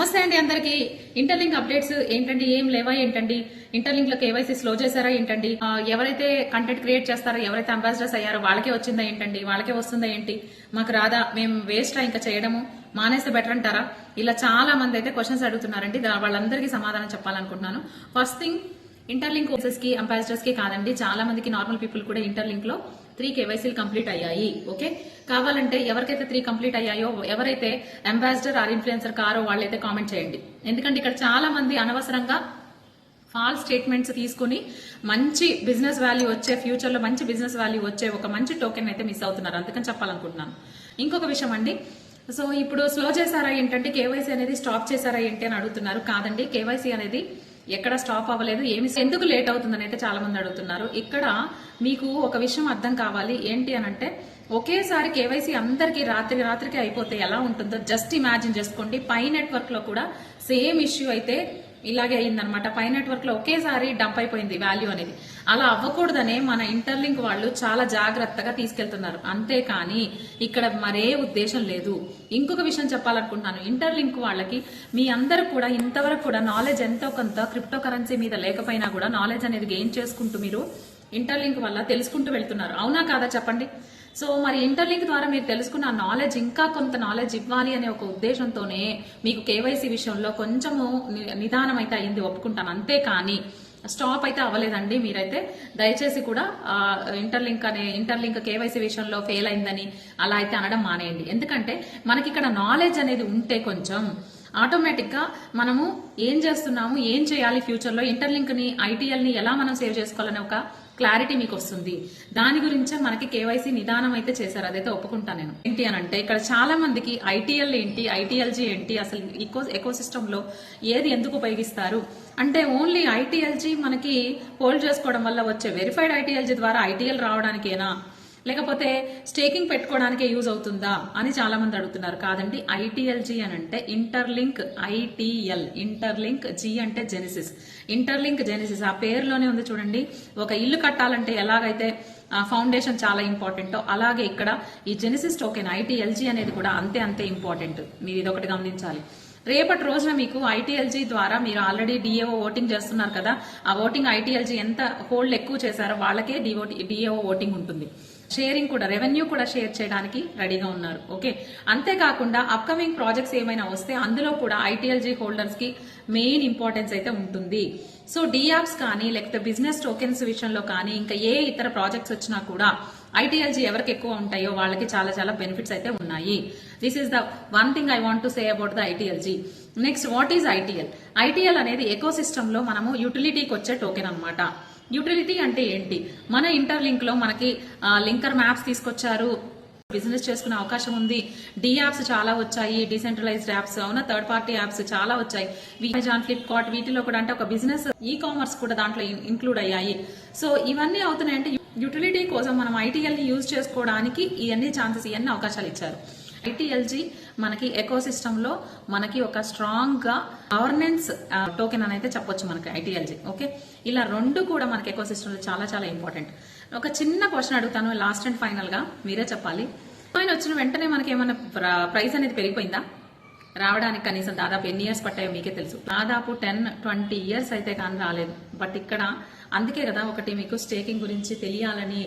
నమస్తే అండి అందరికి. ఇంటర్లింక్ అప్డేట్స్ ఏంటండి, ఏం లేవా ఏంటండి, ఇంటర్లింక్ లో కేవైసీ స్లో చేశారా ఏంటండి, ఎవరైతే కంటెంట్ క్రియేట్ చేస్తారో, ఎవరైతే అంబాసిడర్స్ అయ్యారో వాళ్ళకే వచ్చిందా ఏంటండి, వాళ్ళకే వస్తుందా ఏంటి, మాకు రాదా, మేము వేస్ట్ ఇంకా చేయడము, మానేస్తే బెటర్ అంటారా, ఇలా చాలా మంది అయితే క్వశ్చన్స్ అడుగుతున్నారండి. వాళ్ళందరికీ సమాధానం చెప్పాలనుకుంటున్నాను. ఫస్ట్ థింగ్, ఇంటర్లింక్ కోర్సెస్ కి అంబాసిడర్స్ కి కాదండి, చాలా మందికి నార్మల్ పీపుల్ కూడా ఇంటర్లింక్ లో 3 కేవైసీలు కంప్లీట్ అయ్యాయి. ఓకే, కావాలంటే ఎవరికైతే 3 కంప్లీట్ అయ్యాయో, ఎవరైతే అంబాసిడర్ ఆర్ ఇన్ఫ్లుయెన్సర్ కారో వాళ్ళైతే కామెంట్ చేయండి. ఎందుకంటే ఇక్కడ చాలా మంది అనవసరంగా ఫాల్స్ స్టేట్మెంట్స్ తీసుకుని మంచి బిజినెస్ వాల్యూ వచ్చే, ఫ్యూచర్ లో మంచి బిజినెస్ వాల్యూ వచ్చే ఒక మంచి టోకెన్ అయితే మిస్ అవుతున్నారు. అందుకని చెప్పాలనుకుంటున్నాను. ఇంకొక విషయం అండి, సో ఇప్పుడు స్లో చేశారా ఏంటంటే, కేవైసీ అనేది స్టాప్ చేశారా ఏంటి అని అడుగుతున్నారు. కాదండి, కేవైసీ అనేది ఎక్కడ స్టాప్ అవ్వలేదు. ఎందుకు లేట్ అవుతుందని అయితే చాలా మంది అడుగుతున్నారు. ఇక్కడ మీకు ఒక విషయం అర్థం కావాలి. ఏంటి అని అంటే, ఒకేసారి కేవైసీ అందరికి రాత్రికి అయిపోతే ఎలా ఉంటుందో జస్ట్ ఇమాజిన్ చేసుకోండి. పై నెట్వర్క్ లో కూడా సేమ్ ఇష్యూ అయితే ఇలాగే అయిందనమాట. పై నెట్వర్క్ లో ఒకేసారి డంప్ అయిపోయింది వాల్యూ అనేది. అలా అవ్వకూడదనే మన ఇంటర్లింక్ వాళ్ళు చాలా జాగ్రత్తగా తీసుకెళ్తున్నారు. అంతేకాని ఇక్కడ మరే ఉద్దేశం లేదు. ఇంకొక విషయం చెప్పాలనుకుంటున్నాను. ఇంటర్లింక్ వాళ్ళకి మీ అందరూ కూడా ఇంతవరకు కూడా నాలెడ్జ్ ఎంతో కొంత క్రిప్టో కరెన్సీ మీద లేకపోయినా కూడా నాలెడ్జ్ అనేది గెయిన్ చేసుకుంటూ మీరు ఇంటర్లింక్ వల్ల తెలుసుకుంటూ వెళ్తున్నారు. అవునా కాదా చెప్పండి. సో మరి ఇంటర్లింక్ ద్వారా మీరు తెలుసుకున్న నాలెడ్జ్ ఇంకా కొంత నాలెడ్జ్ ఇవ్వాలి అనే ఒక ఉద్దేశంతోనే మీకు కేవైసీ విషయంలో కొంచెము నిదానం అయితే అయింది, ఒప్పుకుంటాను. అంతేకాని స్టాప్ అయితే అవ్వలేదండి. మీరైతే దయచేసి కూడా ఇంటర్లింక్ కేవైసీ విషయంలో ఫెయిల్ అయిందని అలా అయితే అనడం మానేయండి. ఎందుకంటే మనకి ఇక్కడ నాలెడ్జ్ అనేది ఉంటే కొంచెం ఆటోమేటిక్ గా మనము ఏం చేస్తున్నాము, ఏం చేయాలి, ఫ్యూచర్ లో ఇంటర్లింక్ ని, ఐటీఎల్ ని ఎలా మనం సేవ్ చేసుకోవాలనే ఒక క్లారిటీ మీకు వస్తుంది. దాని గురించే మనకి కేవైసీ నిదానం అయితే చేశారు, అదైతే ఒప్పుకుంటాను నేను. ఏంటి అని అంటే, ఇక్కడ చాలా మందికి ఐటీఎల్ ఏంటి, ఐటీఎల్జీ ఏంటి, అసలు ఎకో సిస్టమ్ లో ఏది ఎందుకు ఉపయోగిస్తారు అంటే, ఓన్లీ ఐటీఎల్జీ మనకి హోల్డ్ చేసుకోవడం వల్ల వచ్చే వెరిఫైడ్ ఐటీఎల్జీ ద్వారా ఐటీఎల్ రావడానికేనా, లేకపోతే స్టేకింగ్ పెట్టుకోవడానికే యూజ్ అవుతుందా అని చాలా మంది అడుగుతున్నారు. కాదండి, ఐటీఎల్జీ అని అంటే ఇంటర్లింక్, ఐటీఎల్ ఇంటర్లింక్, జీ అంటే జెనిసిస్, ఇంటర్లింక్ జెనిసిస్ ఆ పేరులోనే ఉంది చూడండి. ఒక ఇల్లు కట్టాలంటే ఎలాగైతే ఫౌండేషన్ చాలా ఇంపార్టెంటో, అలాగే ఇక్కడ ఈ జెనిసిస్ టోకెన్ ఐటీఎల్జీ అనేది కూడా అంతే ఇంపార్టెంట్. మీరు ఇదొకటి గమనించాలి. రేపటి రోజున మీకు ఐటీఎల్జీ ద్వారా మీరు ఆల్రెడీ డిఏఓ ఓటింగ్ చేస్తున్నారు కదా, ఆ ఓటింగ్ ఐటీఎల్జీ ఎంత హోల్డ్ ఎక్కువ చేశారో వాళ్ళకే డిఏఓ ఓటింగ్ ఉంటుంది. షేరింగ్ కూడా, రెవెన్యూ కూడా షేర్ చేయడానికి రెడీగా ఉన్నారు. ఓకే, అంతేకాకుండా అప్కమింగ్ ప్రాజెక్ట్స్ ఏమైనా వస్తే అందులో కూడా ఐటీఎల్జీ హోల్డర్స్ కి మెయిన్ ఇంపార్టెన్స్ అయితే ఉంటుంది. సో డియాప్స్ కానీ, లేకపోతే బిజినెస్ టోకెన్స్ విషయంలో కానీ, ఇంకా ఏ ఇతర ప్రాజెక్ట్స్ వచ్చినా కూడా ఐటీఎల్జీ ఎవరికి ఎక్కువ ఉంటాయో వాళ్ళకి చాలా బెనిఫిట్స్ అయితే ఉన్నాయి. This is the one thing I want to say about the ITLG. Next, what is ITL? ITL అనేది ఎకో సిస్టమ్ లో మనము యూటిలిటీకి వచ్చే టోకెన్ అనమాట. యూటిలిటీ అంటే ఏంటి? మన ఇంటర్లింక్ లో మనకి లింకర్ మ్యాప్స్ తీసుకొచ్చారు, బిజినెస్ చేసుకునే అవకాశం ఉంది. డి యాప్స్ చాలా వచ్చాయి, డీసెంట్రలైజ్డ్ యాప్స్, అవునా, థర్డ్ పార్టీ యాప్స్ చాలా వచ్చాయి. అమెజాన్, ఫ్లిప్కార్ట్ వీటిలో కూడా అంటే ఒక బిజినెస్ ఈ కామర్స్ కూడా దాంట్లో ఇంక్లూడ్ అయ్యాయి. సో ఇవన్నీ అవుతున్నాయంటే యూటిలిటీ కోసం మనం ఐటీఎల్ ని యూజ్ చేసుకోవడానికి ఇవన్నీ ఛాన్సెస్, ఇవన్నీ అవకాశాలు ఇచ్చారు. ఐటీఎల్జీ మనకి ఎకో సిస్టమ్ లో మనకి ఒక స్ట్రాంగ్ గా గవర్నెన్స్ టోకెన్ అని అయితే చెప్పొచ్చు మనకి ఐటీఎల్జీ. ఓకే, ఇలా రెండు కూడా మనకి ఎకో సిస్టమ్ లో చాలా ఇంపార్టెంట్. ఒక చిన్న క్వశ్చన్ అడుగుతాను, లాస్ట్ అండ్ ఫైనల్ గా మీరే చెప్పాలి. కాయిన్ వచ్చిన వెంటనే మనకి ఏమైనా ప్రైస్ అనేది పెరిగిపోయిందా? రావడానికి కనీసం దాదాపు ఎన్ని ఇయర్స్ పట్టాయో మీకే తెలుసు. దాదాపు 10-20 ఇయర్స్ అయితే కానీ రాలేదు. బట్ ఇక్కడ అందుకే కదా ఒకటి మీకు స్టేకింగ్ గురించి తెలియాలని,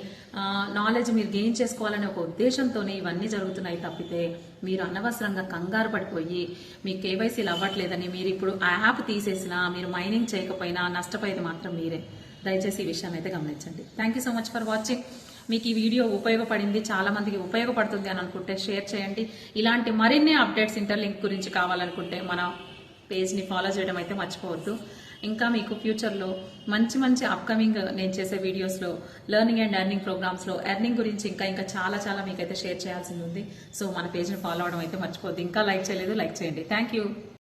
నాలెడ్జ్ మీరు గెయిన్ చేసుకోవాలనే ఒక ఉద్దేశంతోనే ఇవన్నీ జరుగుతున్నాయి తప్పితే మీరు అనవసరంగా కంగారు పడిపోయి మీ కేవైసీలు అవ్వట్లేదని మీరు ఇప్పుడు ఆ యాప్ తీసేసినా, మీరు మైనింగ్ చేయకపోయినా నష్టపోయేది మాత్రం మీరే. దయచేసి ఈ విషయాన్ని అయితే గమనించండి. Thank you so much for watching. మీకు ఈ వీడియో ఉపయోగపడింది, చాలా మందికి ఉపయోగపడుతుంది అని అనుకుంటే షేర్ చేయండి. ఇలాంటి మరిన్ని అప్డేట్స్ ఇంటర్లింక్ గురించి కావాలనుకుంటే మన పేజ్ని ఫాలో చేయడం అయితే మర్చిపోవద్దు. ఇంకా మీకు ఫ్యూచర్లో మంచి అప్కమింగ్ నేను చేసే వీడియోస్లో, లెర్నింగ్ అండ్ ఎర్నింగ్ ప్రోగ్రామ్స్లో ఎర్నింగ్ గురించి ఇంకా చాలా మీకైతే షేర్ చేయాల్సింది ఉంది. సో మన పేజ్ని ఫాలో అవడం అయితే మర్చిపోవద్దు. ఇంకా లైక్ చేయలేదు, లైక్ చేయండి. Thank you.